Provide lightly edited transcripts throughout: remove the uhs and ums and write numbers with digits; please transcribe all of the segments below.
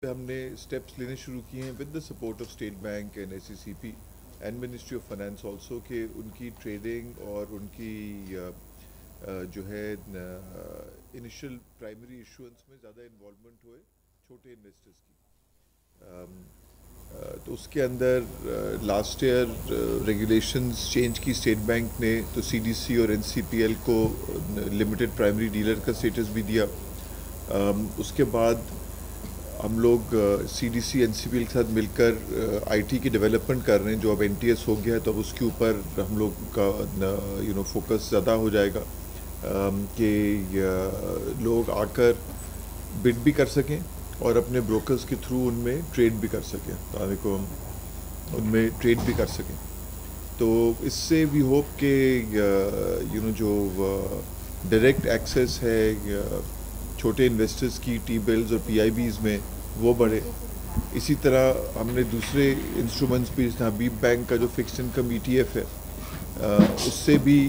پہ ہم نے اسٹیپس لینے شروع کیے ہیں with the support of State Bank and S C C P and Ministry of Finance also کہ ان کی ٹریڈنگ اور ان کی جو ہے انیشل پرائمری ایشوئنس میں زیادہ انوالومنٹ ہوئے چھوٹے انویسٹرز کی. تو اس کے اندر لاسٹ ایئر ریگولیشنز چینج کی اسٹیٹ بینک نے, تو سی ڈی سی اور این سی پی ایل کو لمیٹڈ پرائمری ڈیلر کا اسٹیٹس بھی دیا. اس کے بعد ہم لوگ C D C N C P L کے ساتھ مل کر آئی ٹی کی ڈیولپمنٹ کر رہے ہیں, جو اب این ٹی ایس ہو گیا ہے تو اب اس کے اوپر ہم لوگ کا فوکس زیادہ ہو جائے گا کہ لوگ آ کر بڈ بھی کر سکیں اور اپنے بروکرز کے تھرو ان میں ٹریڈ بھی کر سکیں, کو ان میں ٹریڈ بھی کر سکیں. تو اس سے وی ہوپ کہ جو ڈائریکٹ ایکسیس ہے چھوٹے انویسٹرز کی ٹی بلز اور پی آئی بیز میں وہ بڑھے. اسی طرح ہم نے دوسرے انسٹرومنٹس بھی, حبیب بینک کا جو fixed income E T F ہے اس سے بھی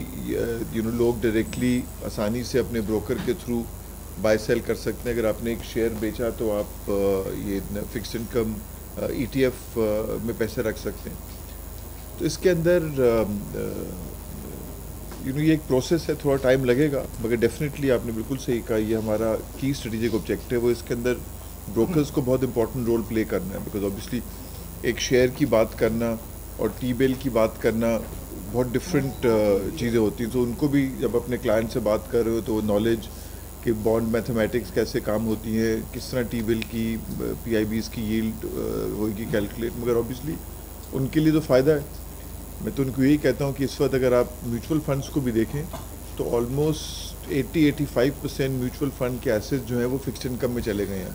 لوگ ڈائریکٹلی آسانی سے اپنے بروکر کے تھرو بائی سیل کر سکتے ہیں. اگر آپ نے ایک شیئر بیچا تو آپ یہ fixed income E T F میں پیسے رکھ سکتے ہیں. تو اس کے اندر یہ ایک پروسیس ہے, تھوڑا ٹائم لگے گا, مگر ڈیفینیٹلی آپ نے بالکل صحیح کہا, یہ ہمارا کی اسٹریٹجک آبجیکٹیو ہے. اس کے اندر بروکرز کو بہت امپورٹنٹ رول پلے کرنا ہے, بیکاز اوبیسلی ایک شیئر کی بات کرنا اور ٹی بیل کی بات کرنا بہت ڈفرینٹ چیزیں ہوتی ہیں. تو ان کو بھی جب اپنے کلائنٹ سے بات کر رہے ہو تو وہ نالج کہ بانڈ میتھمیٹکس کیسے کام ہوتی ہیں, کس طرح ٹی بیل کی پی آئی بیز کی ییلڈ ہوگی کیلکولیٹ, مگر اوبیسلی ان کے لیے تو فائدہ ہے. میں تو ان کو یہی کہتا ہوں کہ اس وقت اگر آپ میوچول فنڈس کو بھی دیکھیں تو آلموسٹ 80-85% میوچول فنڈ کے ایسیٹ جو ہیں وہ فکسڈ انکم میں چلے گئے ہیں,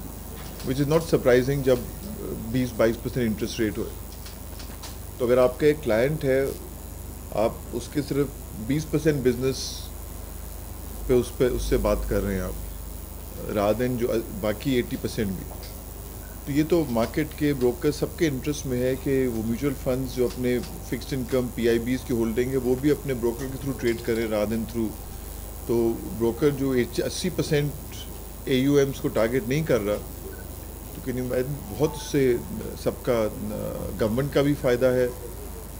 وچ از ناٹ سرپرائزنگ جب 20-22% انٹرسٹ ریٹ ہوئے. تو اگر آپ کا ایک کلائنٹ ہے, آپ اس کے صرف 20% بزنس پہ اس سے بات کر رہے ہیں آپ, رادن جو باقی 80% بھی. تو یہ تو مارکیٹ کے بروکر سب کے انٹرسٹ میں ہے کہ وہ میوچول فنڈز جو اپنے فکسڈ انکم پی آئی بیز کی ہولڈنگ ہے وہ بھی اپنے بروکر کے تھرو ٹریڈ کریں رادن تھرو. تو بروکر جو 80% اے یو ایمس کو ٹارگیٹ نہیں کر رہا, تو بہت سے سب کا گورنمنٹ کا بھی فائدہ ہے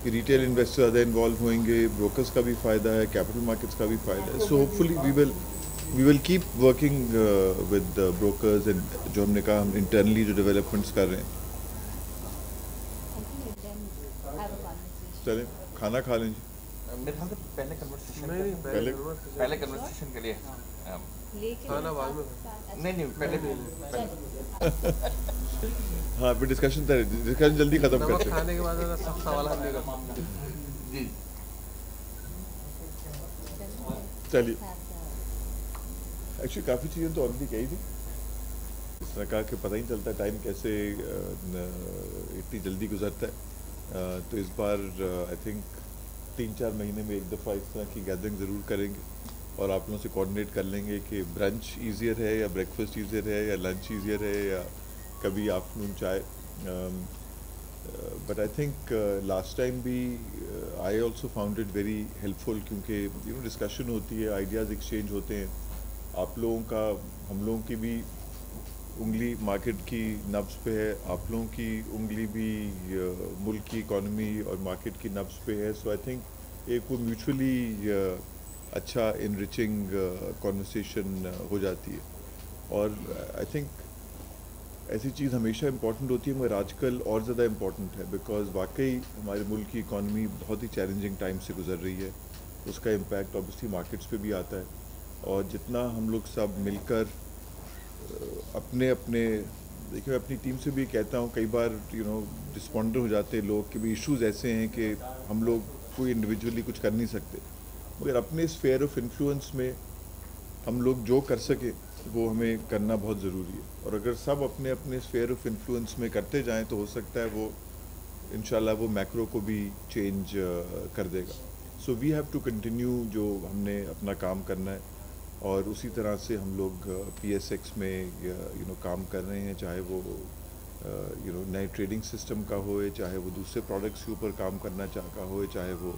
کہ ریٹیل انویسٹر زیادہ انوالو ہوئیں گے, بروکرز کا بھی فائدہ ہے, کیپٹل مارکیٹس کا بھی فائدہ ہے. So hopefully we will keep working with brokers, and جو ہم نے کہا ہم انٹرنلی جو ڈیولپمنٹس کر رہے ہیں. چلیں کھانا کھا لیں جی. میرے خیال سے پہلے کنورسیشن پہلے کنورسیشن کے لیے نہیں ہاں پھر ڈسکشن جلدی ختم کرتے ہیں. کھانے کے بعد سب سوالات لے کر جی چلیے ایکچولی کافی چیزیں تو آلریڈی کہی تھی, اس طرح کہا کہ پتہ ہی چلتا ٹائم کیسے اتنی جلدی گزرتا ہے. تو اس بار آئی تھنک 3-4 مہینے میں ایک دفعہ اس طرح کی گیدرنگ ضرور کریں گے, اور آپ لوگوں سے کوآرڈینیٹ کر لیں گے کہ برنچ ایزیئر ہے یا بریک فاسٹ ایزیئر ہے یا لنچ ایزیئر ہے یا کبھی آفٹرنون چائے. But I think last time بھی I also found it very helpful, کیونکہ ڈسکشن ہوتی ہے, آئیڈیاز ایکسچینج ہوتے ہیں. آپ لوگوں کا ہم لوگوں کی بھی انگلی مارکیٹ کی نبض پہ ہے, آپ لوگوں کی انگلی بھی ملک کی اکانومی اور مارکیٹ کی نبض پہ ہے. سو آئی تھنک ایک وہ میوچولی اچھا انریچنگ کانورسیشن ہو جاتی ہے. اور آئی تھنک ایسی چیز ہمیشہ امپورٹنٹ ہوتی ہے, مگر آج کل اور زیادہ امپورٹنٹ ہے, بیکاز واقعی ہمارے ملک کی اکانومی بہت ہی چیلنجنگ ٹائم سے گزر رہی ہے. اس کا امپیکٹ اوبیسلی مارکیٹس پہ بھی آتا ہے, اور جتنا ہم لوگ سب مل کر اپنے دیکھیں, میں اپنی ٹیم سے بھی کہتا ہوں, کئی بار ڈسپونڈر ہو جاتے ہیں لوگ کہ بھی ایشوز ایسے ہیں کہ ہم لوگ کوئی انڈیویجولی کچھ کر نہیں سکتے, مگر اپنے اسفیئر آف انفلوئنس میں ہم لوگ جو کر سکیں وہ ہمیں کرنا بہت ضروری ہے. اور اگر سب اپنے اپنے اسفیئر آف انفلوئنس میں کرتے جائیں تو ہو سکتا ہے وہ انشاءاللہ وہ میکرو کو بھی چینج کر دے گا. سو وی ہیو ٹو کنٹینیو جو ہم نے اپنا کام کرنا ہے, اور اسی طرح سے ہم لوگ پی ایس ایکس میں کام کر رہے ہیں, چاہے وہ نئے ٹریڈنگ سسٹم کا ہوئے, چاہے وہ دوسرے پروڈکٹس کے اوپر کام کرنا کا ہوئے, چاہے وہ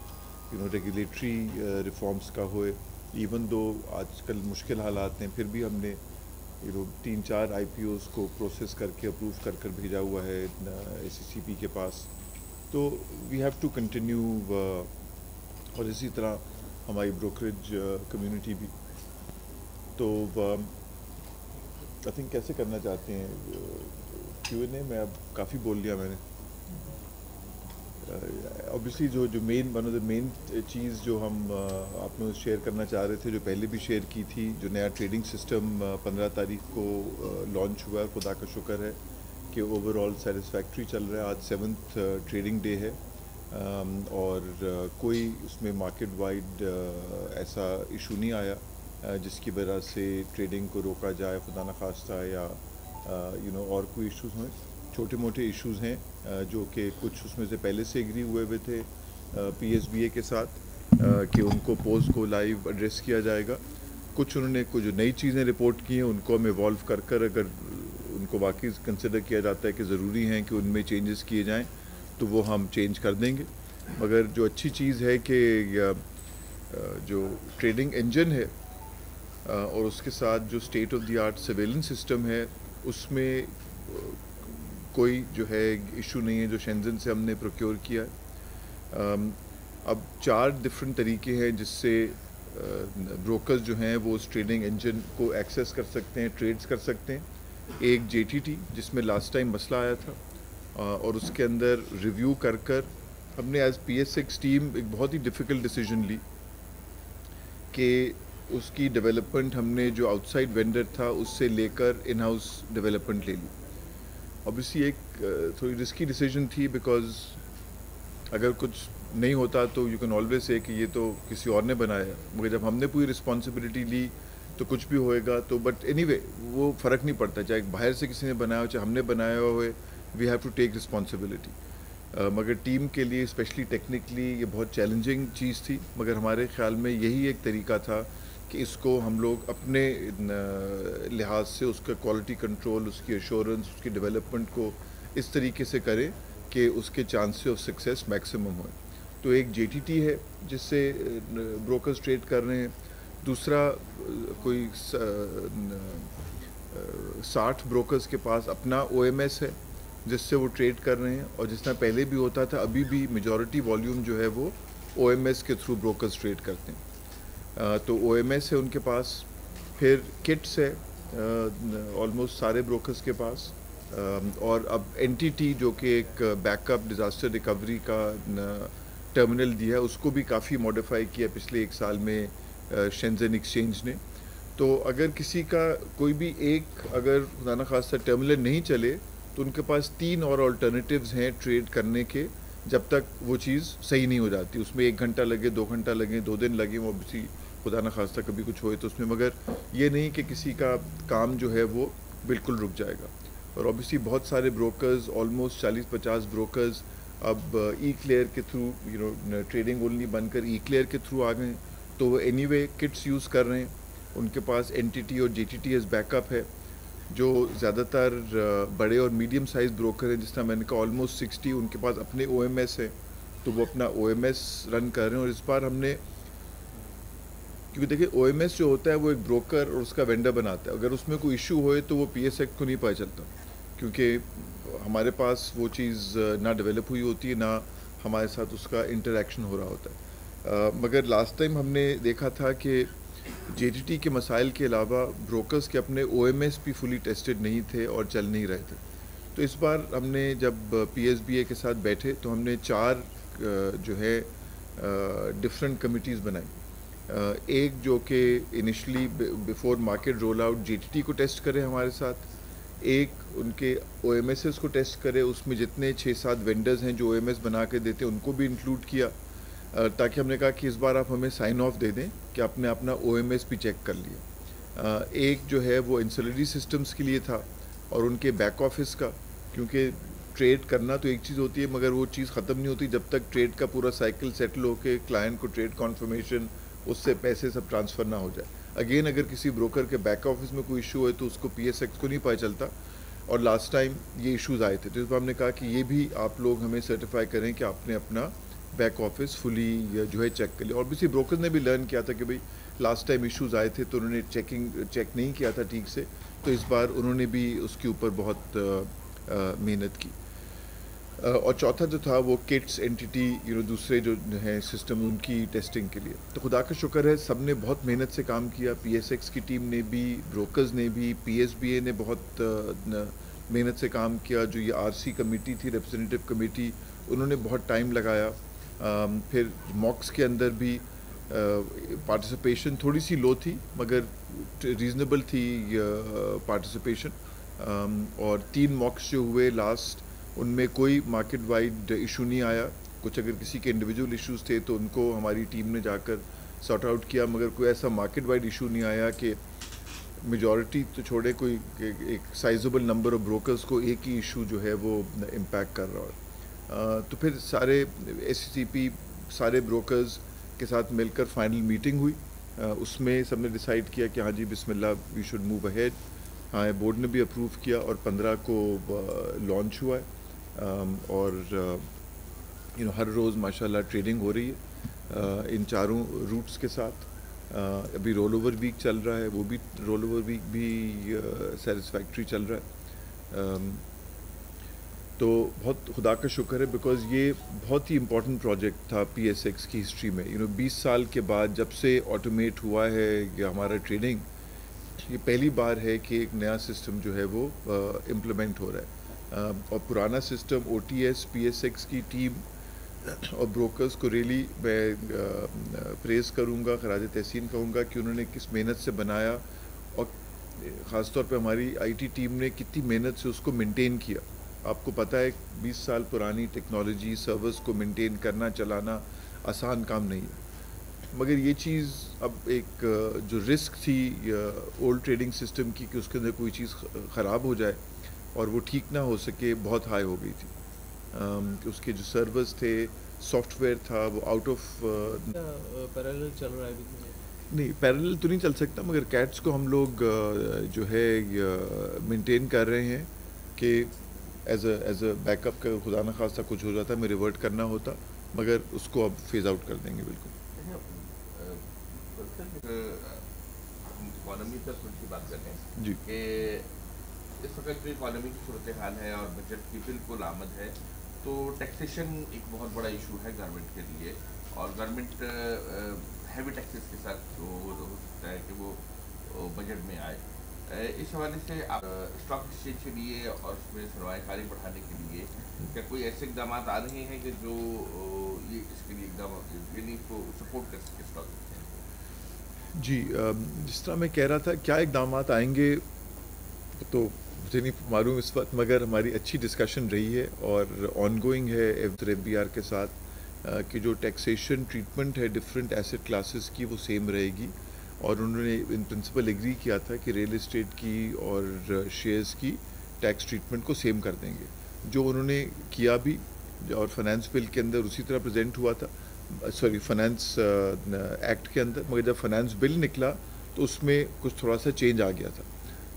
ریگولیٹری ریفارمس کا ہوئے. ایون دو آج کل مشکل حالات ہیں, پھر بھی ہم نے 3-4 IPOs کو پروسیس کر کے اپروو کر بھیجا ہوا ہے SECP کے پاس. تو وی ہیو ٹو کنٹینیو. اور اسی طرح ہماری بروکریج کمیونٹی بھی. تو آئی تھنک کیسے کرنا چاہتے ہیں Q&A میں؟ اب کافی بول لیا میں نے. اوبیسلی جو مین ون آف دا مین چیز جو ہم آپ میں شیئر کرنا چاہ رہے تھے، جو پہلے بھی شیئر کی تھی، جو نیا ٹریڈنگ سسٹم 15 تاریخ کو لانچ ہوا ہے. خدا کا شکر ہے کہ اوور آل سیٹسفیکٹری چل رہا ہے. آج 7th ٹریڈنگ ڈے ہے اور کوئی اس میں مارکیٹ وائڈ ایسا ایشو نہیں آیا جس کی وجہ سے ٹریڈنگ کو روکا جائے، خدا نخواستہ، یا اور کوئی ایشوز ہوئیں. چھوٹے موٹے ایشوز ہیں جو کہ کچھ اس میں سے پہلے سے ایگری ہوئے تھے PSBA کے ساتھ کہ ان کو پوسٹ کو لائیو ایڈریس کیا جائے گا. کچھ انہوں نے جو نئی چیزیں رپورٹ کی ہیں ان کو ہم ایوالو کر اگر ان کو واقعی کنسیڈر کیا جاتا ہے کہ ضروری ہیں کہ ان میں چینجز کیے جائیں تو وہ ہم چینج کر دیں گے. مگر جو اچھی چیز ہے کہ جو ٹریڈنگ انجن ہے اور اس کے ساتھ جو state of the art surveillance system ہے، اس میں کوئی جو ہے ایشو نہیں ہے جو شینزن سے ہم نے پروکیور کیا ہے. اب 4 ڈفرینٹ طریقے ہیں جس سے بروکرز جو ہیں وہ اس ٹریڈنگ انجن کو ایکسیس کر سکتے ہیں، ٹریڈز کر سکتے ہیں. ایک JTT جس میں لاسٹ ٹائم مسئلہ آیا تھا اور اس کے اندر ریویو کر ہم نے ایز PSX ٹیم ایک بہت ہی ڈیفیکلٹ ڈیسیجن لی کہ اس کی ڈیولپمنٹ ہم نے جو آؤٹ سائڈ وینڈر تھا اس سے لے کر ان ہاؤس ڈیولپمنٹ لے لی. اوبیسلی ایک تھوڑی رسکی ڈیسیجن تھی، بیکاز اگر کچھ نہیں ہوتا تو یو کین آلویز سے کہ یہ تو کسی اور نے بنایا، مگر جب ہم نے پوری رسپانسبلٹی لی تو کچھ بھی ہوئے گا تو بٹ اینی وے وہ فرق نہیں پڑتا، چاہے باہر سے کسی نے بنایا ہو چاہے ہم نے بنایا ہوئے، we have to take responsibility. مگر ٹیم کے لیے اسپیشلی ٹیکنیکلی یہ بہت چیلنجنگ چیز تھی، مگر ہمارے خیال میں یہی ایک طریقہ تھا کہ اس کو ہم لوگ اپنے لحاظ سے اس کا کوالٹی کنٹرول، اس کی ایشورنس، اس کی ڈیولپمنٹ کو اس طریقے سے کریں کہ اس کے چانسز آف سکسیس میکسیمم ہوئیں. تو ایک JTT ہے جس سے بروکرز ٹریڈ کر رہے ہیں. دوسرا کوئی 60 بروکرز کے پاس اپنا OMS ہے جس سے وہ ٹریڈ کر رہے ہیں، اور جس طرح پہلے بھی ہوتا تھا ابھی بھی میجورٹی والیوم جو ہے وہ OMS کے تھرو بروکرز ٹریڈ کرتے ہیں. تو OMS ہے ان کے پاس. پھر کٹس ہے آلموسٹ سارے بروکرز کے پاس. اور اب NTT جو کہ ایک بیک اپ ڈیزاسٹر ریکوری کا ٹرمینل دیا ہے، اس کو بھی کافی موڈیفائی کیا پچھلے 1 سال میں شینزن ایکسچینج نے. تو اگر کسی کا کوئی بھی ایک اگر خدا نخواستہ ٹرمینل نہیں چلے تو ان کے پاس 3 اور آلٹرنیٹیوز ہیں ٹریڈ کرنے کے، جب تک وہ چیز صحیح نہیں ہو جاتی. اس میں 1 گھنٹہ لگے، 2 گھنٹہ لگے، 2 دن لگے، وہ کسی خدا نخواستہ کبھی کچھ ہوئے تو اس میں. مگر یہ نہیں کہ کسی کا کام جو ہے وہ بالکل رک جائے گا. اور اوبیسلی بہت سارے بروکرز، آلموسٹ 40-50 بروکرز اب E-Clear کے تھرو ٹریڈنگ اونلی بن کر E-Clear کے تھرو آ گئے ہیں. تو وہ اینی وے کٹس یوز کر رہے ہیں. ان کے پاس NTT اور JTT ایز بیک اپ ہے. جو زیادہ تر بڑے اور میڈیم سائز بروکر ہیں، جس طرح میں نے کہا آلموسٹ 60، ان کے پاس اپنے OMS ہے تو وہ اپنا OMS رن کر رہے ہیں. اور اس بار ہم نے، کیونکہ دیکھیں OMS جو ہوتا ہے وہ ایک بروکر اور اس کا وینڈر بناتا ہے. اگر اس میں کوئی ایشو ہوئے تو وہ PSX کو نہیں پتہ چلتا، کیونکہ ہمارے پاس وہ چیز نہ ڈیولپ ہوئی ہوتی ہے، نہ ہمارے ساتھ اس کا انٹریکشن ہو رہا ہوتا ہے. مگر لاسٹ ٹائم ہم نے دیکھا تھا کہ JTT کے مسائل کے علاوہ بروکرز کے اپنے OMS بھی فلی ٹیسٹڈ نہیں تھے اور چل نہیں رہے تھے. تو اس بار ہم نے جب PSBA کے ساتھ بیٹھے تو ہم نے 4 جو ہے ڈفرینٹ کمیٹیز بنائی. ایک جو کہ initially before market roll out JTT کو ٹیسٹ کرے ہمارے ساتھ، ایک ان کے OMSs کو ٹیسٹ کرے، اس میں جتنے 6-7 وینڈرز ہیں جو OMS بنا کے دیتے ہیں ان کو بھی انکلوڈ کیا، تاکہ ہم نے کہا کہ اس بار آپ ہمیں سائن آف دے دیں کہ آپ نے اپنا OMS بھی چیک کر لیا. ایک جو ہے وہ انسلری سسٹمز کے لیے تھا اور ان کے بیک آفس کا، کیونکہ ٹریڈ کرنا تو ایک چیز ہوتی ہے مگر وہ چیز ختم نہیں ہوتی جب تک ٹریڈ کا پورا سائیکل سیٹل ہو کے کلائنٹ کو ٹریڈ کنفرمیشن، اس سے پیسے سب ٹرانسفر نہ ہو جائے. اگین اگر کسی بروکر کے بیک آفس میں کوئی ایشو ہوئے تو اس کو PSX کو نہیں پتہ چلتا، اور لاسٹ ٹائم یہ ایشوز آئے تھے. تو اس بار ہم نے کہا کہ یہ بھی آپ لوگ ہمیں سرٹیفائی کریں کہ آپ نے اپنا بیک آفس فلی جو ہے چیک کر لیا. اور کسی بروکر نے بھی لرن کیا تھا کہ بھئی لاسٹ ٹائم ایشوز آئے تھے تو انہوں نے چیک نہیں کیا تھا ٹھیک سے، تو اس بار انہوں نے بھی اس کے اوپر بہت محنت کی. اور چوتھا جو تھا وہ کٹس اینٹی دوسرے جو ہیں سسٹم ان کی ٹیسٹنگ کے لیے. تو خدا کا شکر ہے سب نے بہت محنت سے کام کیا. پی ایس ایکس کی ٹیم نے بھی, بروکرز نے بھی, پی ایس بی اے نے بہت محنت سے کام کیا. جو یہ آر سی کمیٹی تھی, ریپرزینٹیو کمیٹی, انہوں نے بہت ٹائم لگایا. پھر موکس کے اندر بھی پارٹیسپیشن تھوڑی سی لو تھی مگر ریزنیبل تھی پارٹیسپیشن. اور 3 موکس جو ہوئے لاسٹ, ان میں کوئی مارکیٹ وائڈ ایشو نہیں آیا. کچھ اگر کسی کے انڈیویجول ایشوز تھے تو ان کو ہماری ٹیم نے جا کر سارٹ آؤٹ کیا, مگر کوئی ایسا مارکیٹ وائڈ ایشو نہیں آیا کہ میجورٹی تو چھوڑے, کوئی ایک سائزبل نمبر آف بروکرز کو ایک ہی ایشو جو ہے وہ امپیکٹ کر رہا ہو. تو پھر سارے ایس سی پی سارے بروکرز کے ساتھ مل کر فائنل میٹنگ ہوئی. اس میں سب نے ڈیسائیڈ کیا کہ ہاں جی بسم اللہ وی شوڈ موو اہیڈ. ہاں, بورڈ نے بھی اپروو کیا اور 15 کو لانچ ہوا ہے. اور ہر روز ماشاءاللہ ٹریڈنگ ہو رہی ہے ان چاروں روٹس کے ساتھ. ابھی رول اوور ویک چل رہا ہے, وہ بھی رول اوور ویک بھی سیٹسفیکٹری چل رہا ہے. تو بہت خدا کا شکر ہے بیکاز یہ بہت ہی امپورٹنٹ پروجیکٹ تھا پی ایس ایکس کی ہسٹری میں. 20 سال کے بعد جب سے آٹومیٹ ہوا ہے یہ ہمارا ٹریڈنگ, یہ پہلی بار ہے کہ ایک نیا سسٹم جو ہے وہ امپلیمنٹ ہو رہا ہے. اور پرانا system O T S P S x کی ٹیم اور بروکرز کو ریلی میں پریز کروں گا, خراج تحسین کہوں گا کہ انہوں نے کس محنت سے بنایا, اور خاص طور پہ ہماری آئی ٹی ٹیم نے کتنی محنت سے اس کو مینٹین کیا. آپ کو پتہ ہے 20 سال پرانی ٹیکنالوجی سرورز کو مینٹین کرنا چلانا آسان کام نہیں ہے. مگر یہ چیز اب ایک جو رسک تھی اولڈ ٹریڈنگ سسٹم کی کہ اس کے اندر کوئی چیز خراب ہو جائے اور وہ ٹھیک نہ ہو سکے, بہت ہائی ہو گئی تھی. اس کے جو سرورز تھے, سافٹ ویئر تھا, وہ آؤٹ آف پیرالل چل رہا ہے نہیں, پیرالل تو نہیں چل سکتا, مگر کیٹس کو ہم لوگ جو ہے مینٹین کر رہے ہیں کہ ایز اے بیک اپ کا خدا نہ خواستہ کچھ ہو جاتا ہے میں ریورٹ کرنا ہوتا, مگر اس کو اب فیز آؤٹ کر دیں گے. بالکل. اکانومی پر تھوڑی سی بات کرتے ہیں جی. کہ اس وقت جو اکانومی کی صورتحال ہے اور بجٹ کی بالکل آمد ہے, تو ٹیکسیشن ایک بہت بڑا ایشو ہے گورنمنٹ کے لیے, اور گورنمنٹ ہیوی ٹیکسز کے ساتھ ہو سکتا ہے کہ وہ بجٹ میں آئے. اس حوالے سے آپ اسٹاک ایکسچینج کے لیے اور اس میں سرمایہ کاری بڑھانے کے لیے کیا کوئی ایسے اقدامات آ رہے ہیں کہ جو یہ اس کے لیے اقدامات یعنی کو سپورٹ کر سکے اسٹاک ایکسچینج؟ جی, جس طرح میں کہہ رہا تھا کیا اقدامات آئیں گے تو مجھے نہیں معلوم اس وقت, مگر ہماری اچھی ڈسکشن رہی ہے اور آن گوئنگ ہے ایف بی آر کے ساتھ کہ جو ٹیکسیشن ٹریٹمنٹ ہے ڈفرینٹ ایسٹ کلاسز کی وہ سیم رہے گی. اور انہوں نے ان پرنسپل ایگری کیا تھا کہ ریئل اسٹیٹ کی اور شیئرز کی ٹیکس ٹریٹمنٹ کو سیم کر دیں گے, جو انہوں نے کیا بھی. اور فنانس بل کے اندر اسی طرح پریزنٹ ہوا تھا, فنانس ایکٹ کے اندر, مگر جب فنانس بل نکلا تو اس میں کچھ تھوڑا سا چینج آ گیا تھا.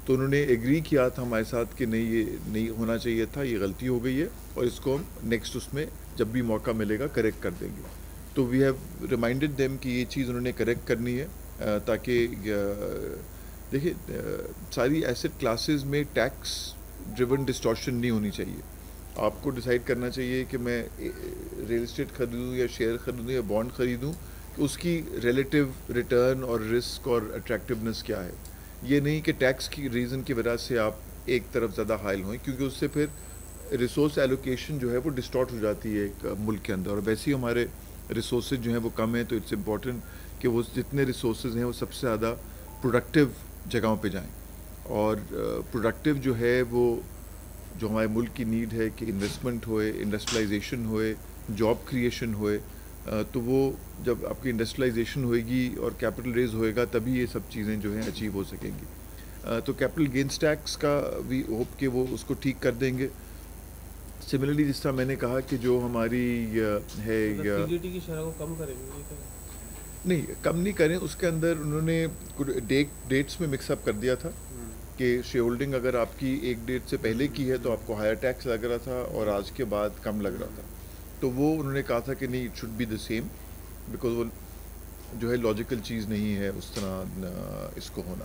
تو انہوں نے ایگری کیا تھا ہمارے ساتھ کہ نہیں, یہ نہیں ہونا چاہیے تھا, یہ غلطی ہو گئی ہے اور اس کو ہم نیکسٹ اس میں جب بھی موقع ملے گا کریکٹ کر دیں گے. تو وی ہیو ریمائنڈیڈ دیم کہ یہ چیز انہوں نے کریکٹ کرنی ہے تاکہ دیکھیں ساری ایسٹ کلاسز میں ٹیکس ڈریون ڈسٹارشن نہیں ہونی چاہیے. آپ کو ڈیسائیڈ کرنا چاہیے کہ میں ریئل اسٹیٹ خریدوں یا شیئر خریدوں یا بانڈ خریدوں, کہ اس کی ریلیٹیو ریٹرن اور رسک اور اٹریکٹیونیس کیا ہے. یہ نہیں کہ ٹیکس کی ریزن کی وجہ سے آپ ایک طرف زیادہ حائل ہوئیں, کیونکہ اس سے پھر ریسورس ایلوکیشن جو ہے وہ ڈسٹارٹ ہو جاتی ہے ایک ملک کے اندر, اور ویسے ہی ہمارے ریسورسز جو ہیں وہ کم ہیں. تو اٹس امپورٹنٹ کہ وہ جتنے ریسورسز ہیں وہ سب سے زیادہ پروڈکٹیو جگہوں پہ جائیں. اور پروڈکٹیو جو ہے وہ جو ہمارے ملک کی نیڈ ہے کہ انویسٹمنٹ ہوئے, انڈسٹریلائزیشن ہوئے, جاب کریشن ہوئے, تو وہ جب آپ کی انڈسٹریلائزیشن ہوئے گی اور کیپٹل ریز ہوئے گا تبھی یہ سب چیزیں جو ہیں اچیو ہو سکیں گی. تو کیپٹل گینس ٹیکس کا وی ہوپ کہ وہ اس کو ٹھیک کر دیں گے. سملرلی جس طرح میں نے کہا کہ جو ہماری ہے ٹی کی شرح کو کم کریں گے, نہیں کم نہیں کریں, اس کے اندر انہوں نے ڈیٹس میں مکس اپ کر دیا تھا کہ شیئر ہولڈنگ اگر آپ کی ایک ڈیٹ سے پہلے کی ہے تو آپ کو ہائر ٹیکس لگ رہا تھا اور آج کے بعد کم لگ رہا تھا. تو وہ انہوں نے کہا تھا کہ نہیں, it should be the same, because وہ جو ہے لاجیکل چیز نہیں ہے اس طرح اس کو ہونا.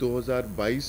2022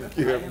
MQM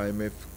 IMF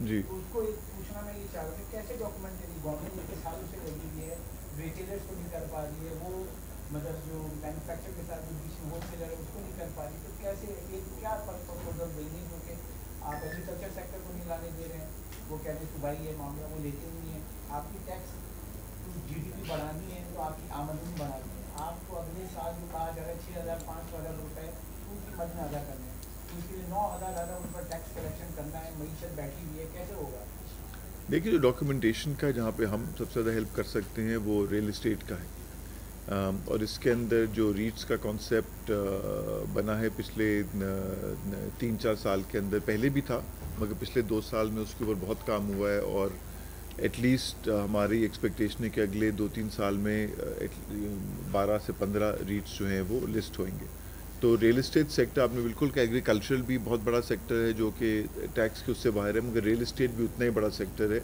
جی تو اس کو ایک پوچھنا میں یہ چاہ رہا ہوں کہ کیسے ڈاکومنٹ گورنمنٹ اتنے سالوں سے لگی ہوئی ہے, ریٹیلرس کو نہیں کر پا رہی ہے, وہ مطلب جو مینوفیکچر کے ساتھ جو بیچ میں ہول سیلر ہے اس کو نہیں کر پا رہی, تو کیسے ایک کیا پرپوزل دیں گے کیونکہ آپ ایگریکلچر سیکٹر کو نہیں لانے دے رہے ہیں, وہ کہہ رہے ہیں صوبائی ہے معاملہ, وہ لیتے نہیں ہیں. آپ کی ٹیکس جی ڈی پی بڑھانی ہے تو آپ کی آمدنی بڑھانی ہے, آپ کو اگلے سال جو کہا جا رہا ہے 6,000 5,000 روپے ان کی مدن ادا کرنے ہیں, تو اس کے لیے 9,000 زیادہ ان پر ٹیکس کلیکشن کرنا ہے, معیشت بیٹھی ہوئی ہے, کیسے ہوگا؟ دیکھیے جو ڈاکیومنٹیشن کا جہاں پہ ہم سب سے زیادہ ہیلپ کر سکتے ہیں وہ ریئل اسٹیٹ کا ہے, اور اس کے اندر جو ریٹس کا کانسیپٹ بنا ہے پچھلے 3-4 سال کے اندر, پہلے بھی تھا مگر پچھلے 2 سال میں اس کے اوپر بہت کام ہوا ہے, اور ایٹ لیسٹ ہماری ایکسپیکٹیشن ہے کہ اگلے 2-3 سال میں 12 سے 15 ریٹس جو ہیں وہ لسٹ ہوئیں گے. تو ریئل اسٹیٹ سیکٹر آپ نے بالکل کہ ایگریکلچرل بھی بہت بڑا سیکٹر ہے جو کہ ٹیکس کے اس سے باہر ہے, مگر ریئل اسٹیٹ بھی اتنا ہی بڑا سیکٹر ہے,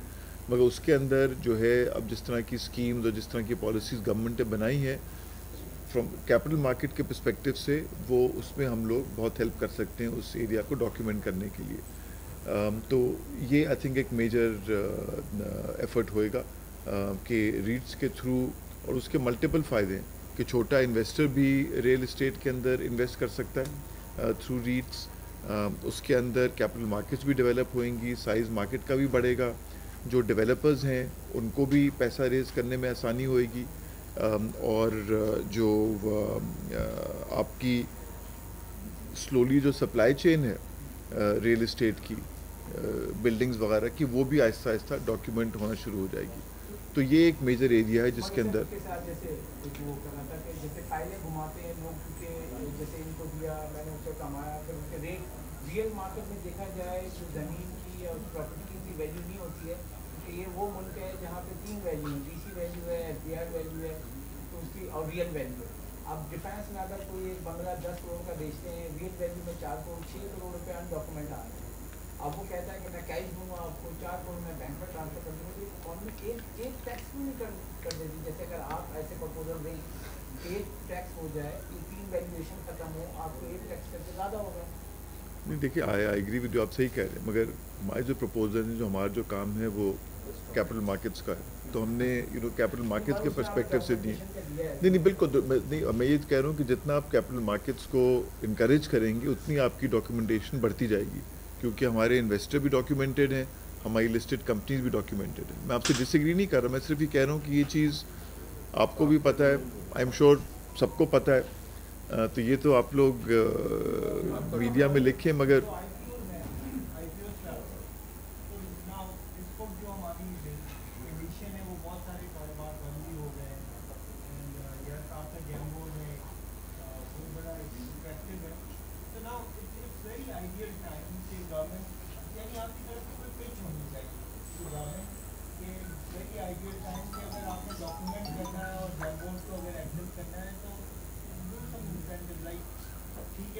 مگر اس کے اندر جو ہے اب جس طرح کی اسکیمز اور جس طرح کی پالیسیز گورنمنٹ نے بنائی ہیں فرام کیپٹل مارکیٹ کے پرسپیکٹیو سے, وہ اس میں ہم لوگ بہت ہیلپ کر سکتے ہیں اس ایریا کو ڈاکیومنٹ کرنے کے لیے. تو یہ آئی تھنک ایک میجر ایفرٹ ہوئے گا کہ ریٹس کے تھرو, اور اس کے ملٹیپل فائدے ہیں کہ چھوٹا انویسٹر بھی ریئل اسٹیٹ کے اندر انویسٹ کر سکتا ہے تھرو ریٹس, اس کے اندر کیپٹل مارکیٹس بھی ڈیولپ ہوئیں گی, سائز مارکیٹ کا بھی بڑھے گا, جو ڈیولپرز ہیں ان کو بھی پیسہ ریز کرنے میں آسانی ہوئے گی, اور جو آپ کی سلولی جو سپلائی چین ہے ریئل اسٹیٹ کی بلڈنگز وغیرہ کی, وہ بھی آہستہ آہستہ ڈاکیومنٹ ہونا شروع ہو جائے گی. تو یہ ایک میجر ایریا ہے جس کے اندر جیسے وہ کرنا تھا کہ جیسے فائلیں گھماتے ہیں لوگ, کیونکہ جیسے ان کو دیا میں نے اس سے کمایا, پھر اس کے ریٹ ریئل مارکیٹ میں دیکھا جائے تو زمین کی یا اس پراپرٹی کی ویلیو نہیں ہوتی ہے, کیونکہ یہ وہ ملک ہے جہاں پہ 3 ویلیو ہیں, ڈی سی ویلیو ہے, ایف ڈی آئی ویلیو ہے, تو اس کی اور ریئل ویلیو ہے. اب ڈیفینس میں اگر کوئی ایک بنگلہ 10 کروڑ کا بیچتے ہیں, ریئل ویلیو میں 4 کروڑ 6 کروڑ روپے ان ڈاکومنٹ آ رہے ہیں. اب وہ کہتا ہے کہ میں کیش دوں گا آپ کو, 4 کروڑ میں بینک میں ٹرانسفر کر دوں گا. گورنمنٹ ایک ٹیکس کیوں نہیں کر دیتی, جیسے اگر آپ ایسے پرپوزل دیں ایک ٹیکس ہو جائے, یہ 3 ویلیویشن ختم ہو, آپ کو ایک ٹیکس کر کے زیادہ ہوگا. نہیں دیکھیے آئی ایگری ود جو آپ صحیح کہہ رہے ہیں, مگر ہمارے جو پرپوزل ہیں, جو ہمارا جو کام ہے وہ کیپٹل مارکیٹس کا ہے, تو ہم نے کیپٹل مارکیٹس کے پرسپیکٹیو سے دیے. نہیں بالکل نہیں, میں یہ کہہ رہا ہوں کہ جتنا آپ کیپٹل مارکیٹس کو انکریج کریں گے اتنی آپ کی ڈاکیومنٹیشن بڑھتی جائے گی, کیونکہ ہمارے انویسٹر بھی ڈاکیومنٹڈ ہیں, ہماری لسٹڈ کمپنیز بھی ڈاکیومنٹڈ ہیں. میں آپ سے ڈس ایگری نہیں کر رہا, میں صرف یہ کہہ رہا ہوں کہ یہ چیز آپ کو بھی پتہ ہے, آئی ایم شیور سب کو پتہ ہے, تو یہ تو آپ لوگ میڈیا میں لکھیں, مگر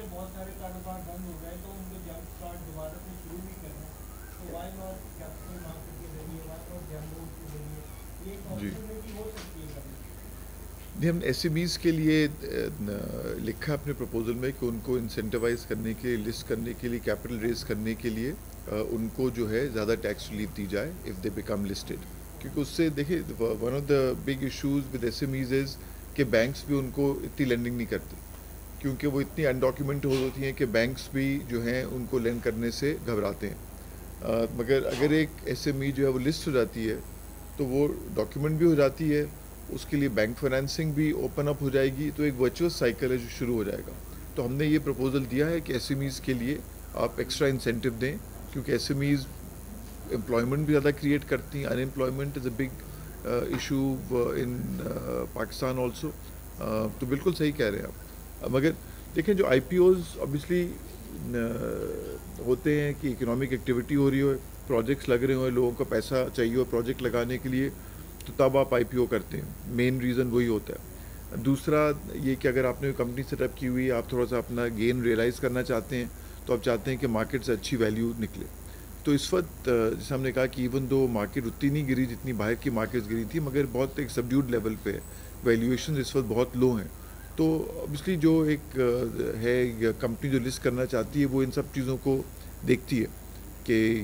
بہت سارے کاروبار بند ہو گئے تو ان کو جمپ اسٹارٹ دوبارہ سے شروع بھی کرنا ہے, تو وائی ناٹ کیپٹل مارکیٹ کے ذریعے, وائی ناٹ جم بورڈ کے ذریعے, یہ ایک اپرچونیٹی ہو سکتی ہے. جی ہم نے ایس ایم ایز کے لیے لکھا اپنے پرپوزل میں کہ ان کو انسینٹیوائز کرنے کے لیے, لسٹ کرنے کے لیے, کیپٹل ریز کرنے کے لیے ان کو جو ہے زیادہ ٹیکس ریلیف دی جائے اف دے بیکم لسٹڈ, کیونکہ اس سے دیکھیے one of the big issues with S M Es is کہ بینکس بھی ان کو اتنی لینڈنگ نہیں کرتے, کیونکہ وہ اتنی انڈاکیومنٹ ہوتی ہیں کہ بینکس بھی جو ہیں ان کو لینڈ کرنے سے گھبراتے ہیں. مگر اگر ایک ایس ایم ای جو ہے وہ لسٹ ہو جاتی ہے تو وہ ڈاکیومنٹ بھی ہو جاتی ہے, اس کے لیے بینک فائنینسنگ بھی اوپن اپ ہو جائے گی, تو ایک ورچوئس سائیکل ہے جو شروع ہو جائے گا. تو ہم نے یہ پرپوزل دیا ہے کہ ایس ایم ایز کے لیے آپ ایکسٹرا انسینٹیو دیں, کیونکہ ایس ایم ایز امپلائمنٹ بھی زیادہ کریٹ کرتی ہیں. Unemployment is a big issue in Pakistan also. تو بالکل صحیح کہہ رہے ہیں آپ, مگر دیکھیں جو آئی پی اوز اوبیسلی ہوتے ہیں کہ اکنامک ایکٹیویٹی ہو رہی ہو, پروجیکٹس لگ رہے ہوں, لوگوں کا پیسہ چاہیے ہو پروجیکٹ لگانے کے لیے, تو تب آپ آئی پی او کرتے ہیں. مین ریزن وہی ہوتا ہے. دوسرا یہ کہ اگر آپ نے کمپنی سیٹ اپ کی ہوئی ہے, آپ تھوڑا سا اپنا گین ریئلائز کرنا چاہتے ہیں, تو آپ چاہتے ہیں کہ مارکیٹ سے اچھی ویلیو نکلے. تو اس وقت جیسے ہم نے کہا کہ ایون دو مارکیٹ اتنی نہیں گری جتنی باہر کی مارکیٹس گری تھی, مگر بہت ایک سبڈیوڈ لیول پہ ہے, ویلیویشنز اس وقت بہت لو ہیں. تو اوبیسلی جو ایک ہے کمپنی جو لسٹ کرنا چاہتی ہے وہ ان سب چیزوں کو دیکھتی ہے کہ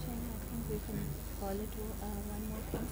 China, I think we can call it one more thing.